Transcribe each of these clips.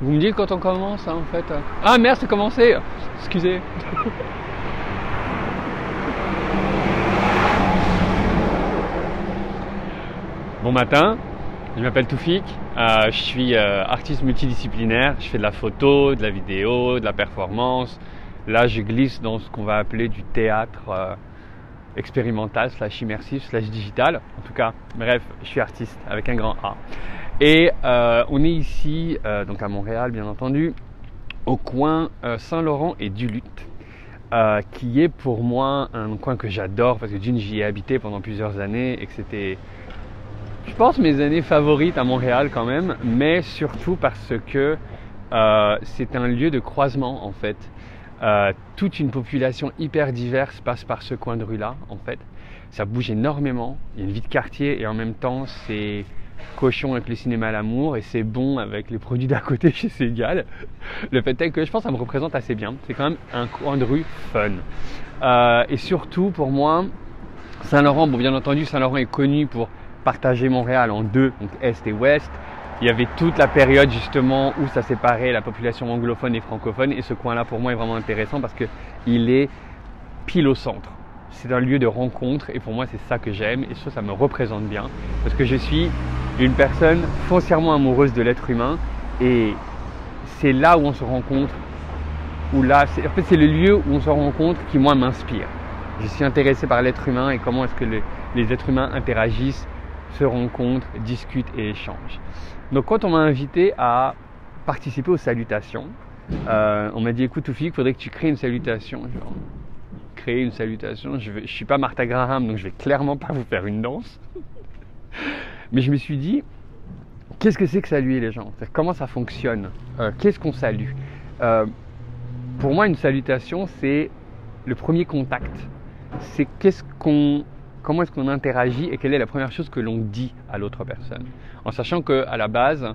Vous me dites quand on commence, hein, en fait. Ah merde, c'est commencé. Excusez. Bon matin, je m'appelle Toufik. Je suis artiste multidisciplinaire. Je fais de la photo, de la vidéo, de la performance. Là, je glisse dans ce qu'on va appeler du théâtre expérimental, / immersif, / digital. En tout cas, bref, je suis artiste avec un grand A. Et on est ici, donc à Montréal, bien entendu, au coin Saint-Laurent et Duluth, qui est pour moi un coin que j'adore parce que j'y ai habité pendant plusieurs années et que c'était, je pense, mes années favorites à Montréal quand même, mais surtout parce que c'est un lieu de croisement en fait. Toute une population hyper diverse passe par ce coin de rue-là, en fait. Ça bouge énormément, il y a une vie de quartier et en même temps c'est cochon avec le cinéma à l'amour et c'est bon avec les produits d'à côté chez Segal. Le fait est que je pense que ça me représente assez bien. C'est quand même un coin de rue fun. Et surtout pour moi, Saint-Laurent, bon bien entendu Saint-Laurent est connu pour partager Montréal en deux, donc Est et Ouest. Il y avait toute la période justement où ça séparait la population anglophone et francophone et ce coin-là pour moi est vraiment intéressant parce qu'il est pile au centre. C'est un lieu de rencontre et pour moi c'est ça que j'aime et ça me représente bien parce que je suis une personne foncièrement amoureuse de l'être humain et c'est là où on se rencontre, en fait c'est le lieu où on se rencontre qui moi m'inspire. Je suis intéressé par l'être humain et comment est-ce que les êtres humains interagissent, se rencontrent, discutent et échangent. Donc quand on m'a invité à participer aux salutations, on m'a dit écoute Toufik, il faudrait que tu crées une salutation. Genre, créer une salutation, je ne suis pas Martha Graham donc je vais clairement pas vous faire une danse. Mais je me suis dit, qu'est-ce que c'est que saluer les gens? Comment ça fonctionne? Qu'est-ce qu'on salue? Pour moi une salutation c'est le premier contact. C'est comment est-ce qu'on interagit et quelle est la première chose que l'on dit à l'autre personne. En sachant qu'à la base,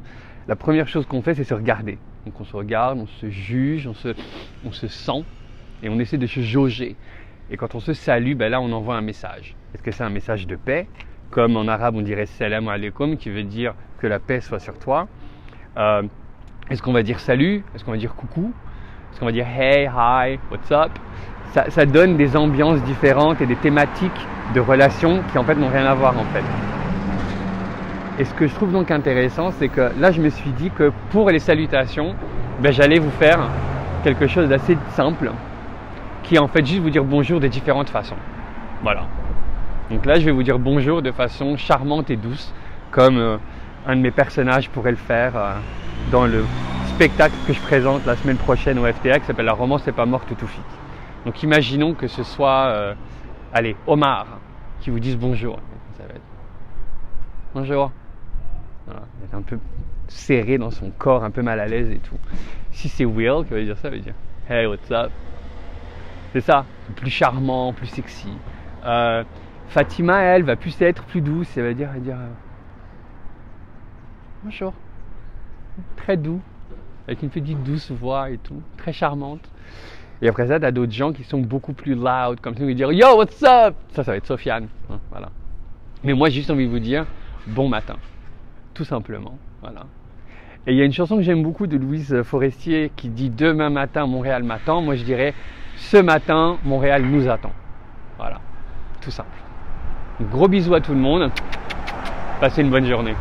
la première chose qu'on fait, c'est se regarder. Donc on se regarde, on se juge, on se sent et on essaie de se jauger. Et quand on se salue, ben là on envoie un message. Est-ce que c'est un message de paix? Comme en arabe on dirait salam alaikum, qui veut dire que la paix soit sur toi. Est-ce qu'on va dire salut? Est-ce qu'on va dire coucou? Est-ce qu'on va dire hey, hi, what's up? Ça donne des ambiances différentes et des thématiques de relations qui en fait n'ont rien à voir en fait. Et ce que je trouve donc intéressant, c'est que là je me suis dit que pour les salutations, ben, j'allais vous faire quelque chose d'assez simple qui est en fait juste vous dire bonjour de différentes façons. Voilà. Donc là je vais vous dire bonjour de façon charmante et douce comme un de mes personnages pourrait le faire dans le spectacle que je présente la semaine prochaine au FTA qui s'appelle La romance n'est pas morte Toufik. Donc imaginons que ce soit Omar qui vous dise bonjour. Ça va être bonjour. Voilà, il est un peu serré dans son corps, un peu mal à l'aise et tout. Si c'est Will qui va dire ça, il va dire hey, what's up? C'est ça, plus charmant, plus sexy. Fatima, elle, va plus être plus douce, elle va dire bonjour. Très doux, avec une petite douce voix et tout, très charmante. Et après ça, tu as d'autres gens qui sont beaucoup plus loud, comme ça, ils vont dire yo, what's up? Ça va être Sofiane. Hein, voilà. Mais moi, j'ai juste envie de vous dire bon matin, tout simplement. Voilà. Et il y a une chanson que j'aime beaucoup de Louise Forestier qui dit demain matin, Montréal m'attend. Moi, je dirais ce matin, Montréal nous attend. Voilà, tout simple. Gros bisous à tout le monde. Passez une bonne journée.